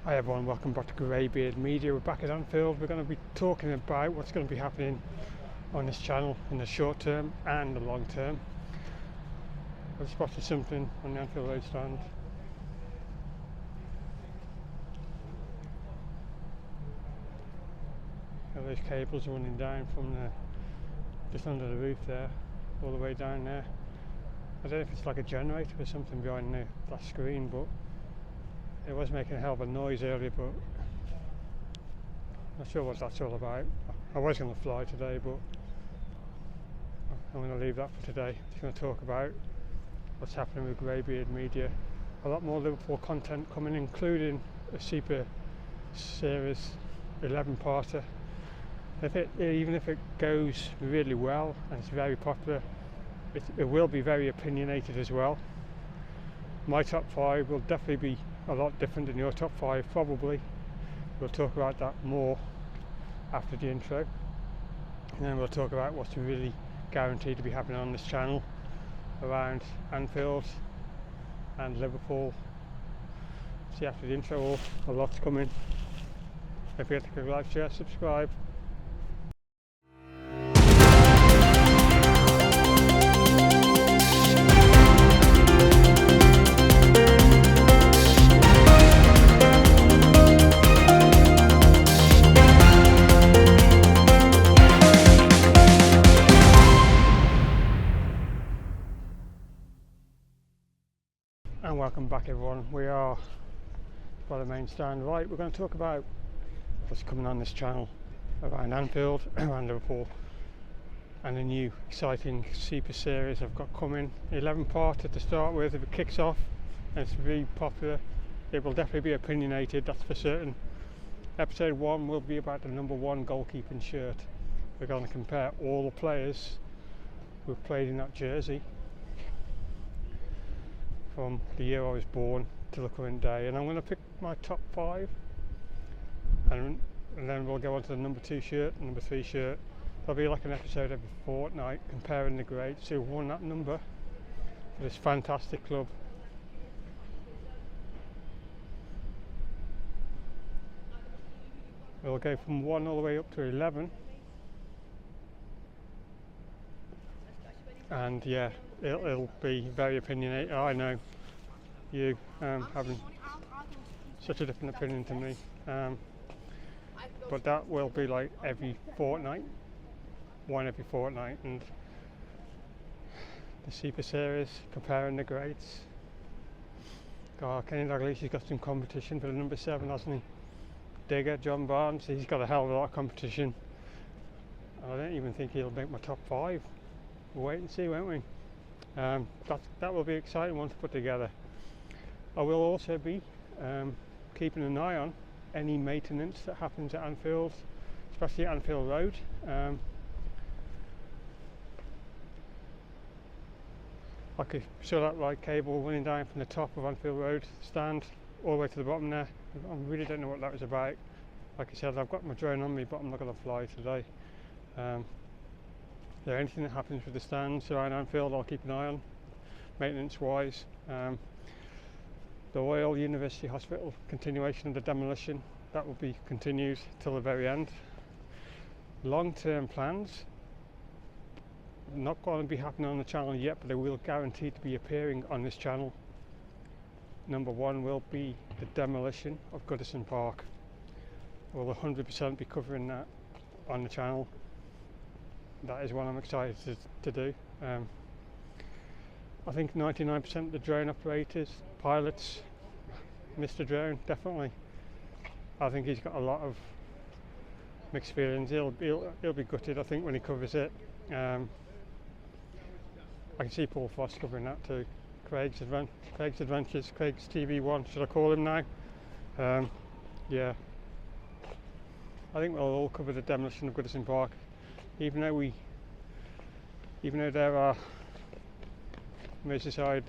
Hi everyone, welcome back to GreyBeard Media. We're back at Anfield. We're going to be talking about what's going to be happening on this channel in the short term and the long term. I've spotted something on the Anfield Road stand. Those cables running down from just under the roof there, all the way down there. I don't know if it's like a generator or something behind that screen, but it was making a hell of a noise earlier, but not sure what that's all about. I was going to fly today, but I'm going to leave that for today. I'm just going to talk about what's happening with GreyBeard Media. A lot more Liverpool content coming, including a Super Series 11-parter. Even if it goes really well and it's very popular, it will be very opinionated as well. My top 5 will definitely be a lot different than your top 5, probably. We'll talk about that more after the intro, and then we'll talk about what's really guaranteed to be happening on this channel around Anfield and Liverpool. See after the intro, a lot's coming. Don't forget to click like, share, subscribe. And welcome back everyone. We are by the main stand. Right, we're going to talk about what's coming on this channel around Anfield, around Liverpool, and the new exciting Super Series I've got coming. 11-parter to start with. If it kicks off and it's really popular, it will definitely be opinionated, that's for certain. Episode 1 will be about the #1 goalkeeping shirt. We're going to compare all the players who've played in that jersey from the year I was born to the current day, and I'm going to pick my top 5, and then we'll go on to the #2 shirt and #3 shirt. There'll be like an episode every fortnight comparing the grades who won that number for this fantastic club. We'll go from 1 all the way up to 11, and yeah, it'll be very opinionated. I know you having such a different opinion to me, but that will be like every fortnight, one every fortnight. And the Super Series, comparing the grades. God, Kenny Dalglish's got some competition for the #7, hasn't he? Digger, John Barnes, he's got a hell of a lot of competition. I don't even think he'll make my top 5. We'll wait and see, won't we? That will be an exciting one to put together. I will also be keeping an eye on any maintenance that happens at Anfield, especially at Anfield Road. Like I saw that light cable running down from the top of Anfield Road stand all the way to the bottom there. I really don't know what that was about. Like I said, I've got my drone on me, but I'm not going to fly today. There anything that happens with the stands around Anfield, I'll keep an eye on, maintenance wise. The Royal University Hospital, continuation of the demolition, that will be continued till the very end. Long-term plans, not going to be happening on the channel yet, but they will guarantee to be appearing on this channel. #1 will be the demolition of Goodison Park. We'll 100% be covering that on the channel. That is what I'm excited to do. I think 99% of the drone operators, pilots, Mr. Drone, definitely. I think he's got a lot of mixed feelings. He'll be gutted, I think, when he covers it. I can see Paul Frost covering that too. Craig's Adventures, Craig's TV1, should I call him now? Yeah. I think we'll all cover the demolition of Goodison Park. Even though there are Merseyside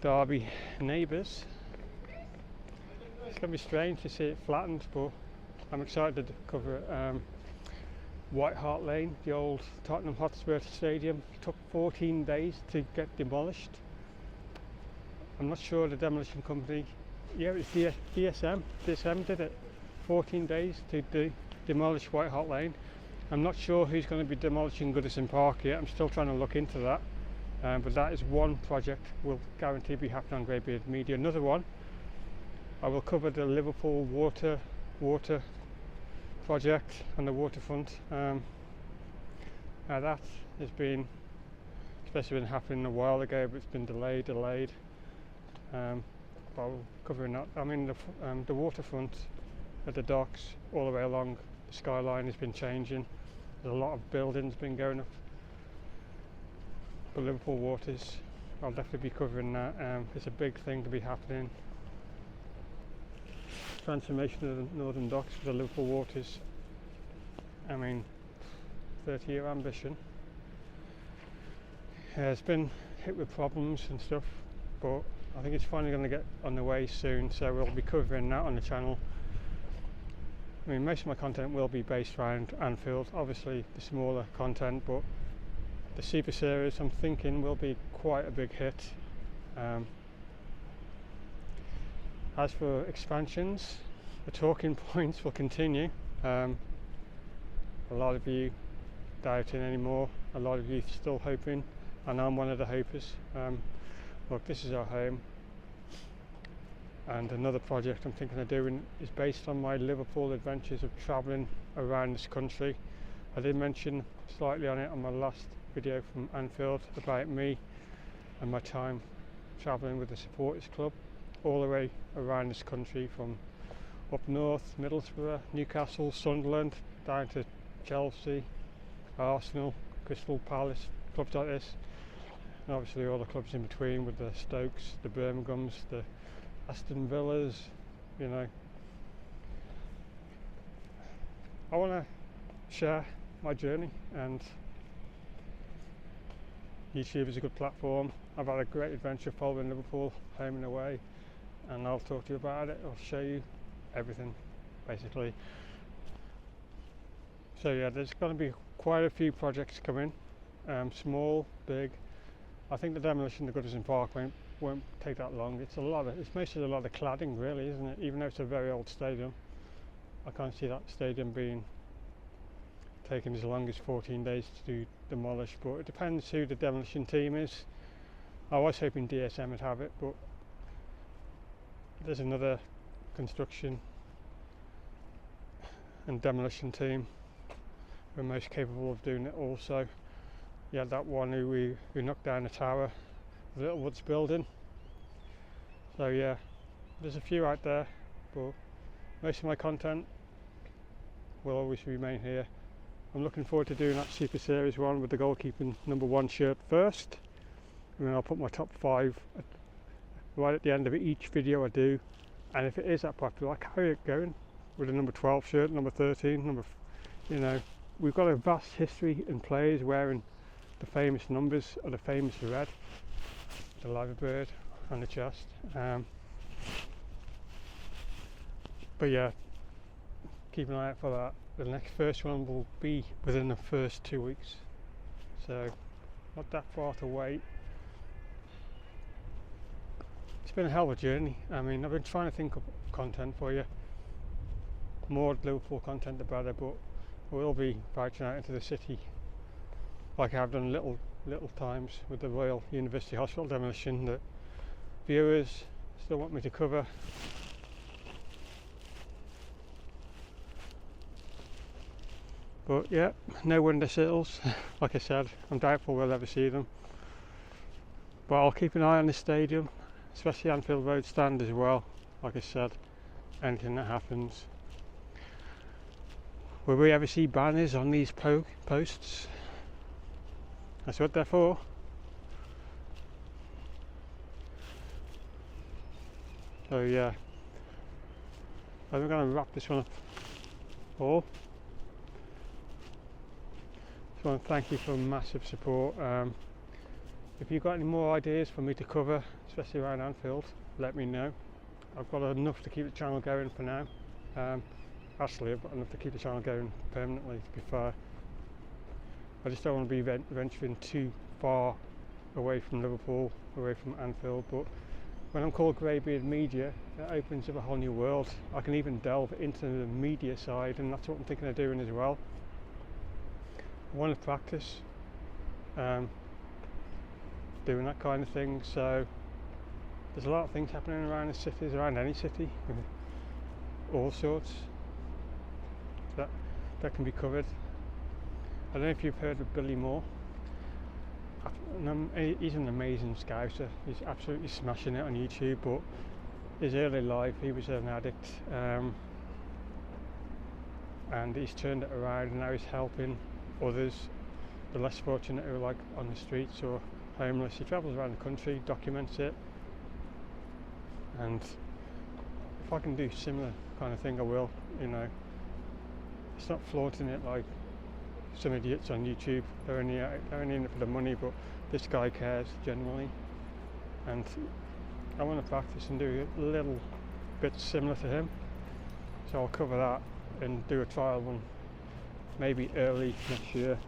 Derby neighbours, it's going to be strange to see it flattened, but I'm excited to cover it. White Hart Lane, the old Tottenham Hotspur Stadium, took 14 days to get demolished. I'm not sure the demolition company Yeah, it's the DSM. DSM did it. 14 days to demolish White Hart Lane. I'm not sure who's going to be demolishing Goodison Park yet. I'm still trying to look into that. But that is one project will guarantee be happening on GreyBeard Media. Another one, I will cover the Liverpool water project and the waterfront. Now that has been, especially been happening a while ago, but it's been delayed. I'll cover that. I mean the waterfront at the docks all the way along the skyline has been changing. There's a lot of buildings been going up. But Liverpool waters, I'll definitely be covering that. It's a big thing to be happening. Transformation of the northern docks for the Liverpool waters. I mean, 30-year ambition. It's been hit with problems and stuff, but I think it's finally going to get on the way soon, so we'll be covering that on the channel. I mean, most of my content will be based around Anfield, obviously the smaller content, but the Super Series I'm thinking will be quite a big hit. As for expansions, the talking points will continue. A lot of you doubting anymore, a lot of you still hoping, and I'm one of the hopers. Look, this is our home, and another project I'm thinking of doing is based on my Liverpool adventures of travelling around this country. I did mention slightly on it on my last video from Anfield about me and my time travelling with the supporters club all the way around this country, from up north, Middlesbrough, Newcastle, Sunderland, down to Chelsea, Arsenal, Crystal Palace, clubs like this, and obviously all the clubs in between with the Stokes, the Birminghams, the Aston Villas, you know. I want to share my journey, and YouTube is a good platform. I've had a great adventure following Liverpool home and away, and I'll talk to you about it. I'll show you everything basically. So yeah, there's going to be quite a few projects coming, small, big. I think the demolition of the Goodison Park won't take that long. It's mostly a lot of cladding really, isn't it? Even though it's a very old stadium, I can't see that stadium being taking as long as 14 days to demolish, but it depends who the demolition team is. I was hoping DSM would have it, but there's another construction and demolition team who are most capable of doing it also. Yeah, that one who knocked down the tower, the Little Woods building. So yeah, there's a few out there, but most of my content will always remain here. I'm looking forward to doing that Super Series one with the goalkeeping #1 shirt first, and then I'll put my top 5 right at the end of each video I do, and if it is that popular, I carry it going with a number 12 shirt, number 13, you know, we've got a vast history in players wearing the famous numbers of the famous red, the Liverpool on the chest. But yeah, keep an eye out for that. The first one will be within the first 2 weeks, so not that far to wait. It's been a hell of a journey. I mean, I've been trying to think of content for you, more Liverpool content the better, but I will be branching out into the city like I have done little times with the Royal University Hospital demolition that viewers still want me to cover. But yeah, no window sills. Like I said, I'm doubtful we'll ever see them. But I'll keep an eye on the stadium, especially Anfield Road stand as well. Like I said, anything that happens. Will we ever see banners on these posts? That's what they're for. So yeah, I'm going to wrap this one up all. I want to thank you for massive support. If you've got any more ideas for me to cover, especially around Anfield, let me know. I've got enough to keep the channel going for now. Actually, I've got enough to keep the channel going permanently, to be fair. I just don't want to be venturing too far away from Liverpool, away from Anfield, but when I'm called GreyBeard Media, it opens up a whole new world. I can even delve into the media side, and that's what I'm thinking of doing as well. I want to practice doing that kind of thing, so there's a lot of things happening around the cities, around any city, all sorts that can be covered. I don't know if you've heard of Billy Moore. He's an amazing scouser. He's absolutely smashing it on YouTube, but his early life, he was an addict, and he's turned it around, and now he's helping others, the less fortunate, who are like on the streets or homeless. He travels around the country, documents it, and if I can do similar kind of thing, I will. You know, it's not flaunting it like some idiots on YouTube. They're only in it for the money, but this guy cares genuinely, and I want to practice and do a little bit similar to him. So I'll cover that and do a trial one maybe early next year.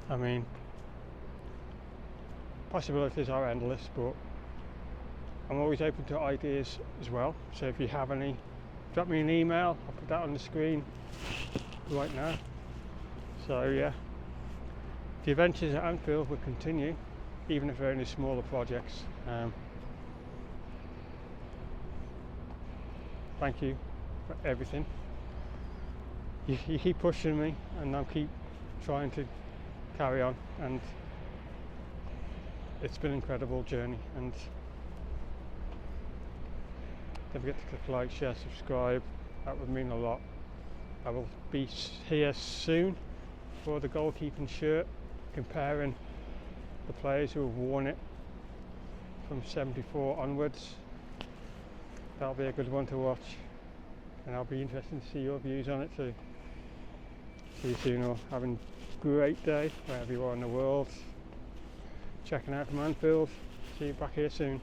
I mean, possibilities are endless, but I'm always open to ideas as well. So if you have any, drop me an email. I'll put that on the screen right now. So yeah, the adventures at Anfield will continue, even if they're only smaller projects. Thank you for everything. You keep pushing me, and I'll keep trying to carry on, and it's been an incredible journey. And don't forget to click like, share, subscribe. That would mean a lot. I will be here soon for the goalkeeping shirt, comparing the players who have worn it from 74 onwards. That'll be a good one to watch, and I'll be interested to see your views on it too. See you soon, or having a great day wherever you are in the world. Checking out from Anfield. See you back here soon.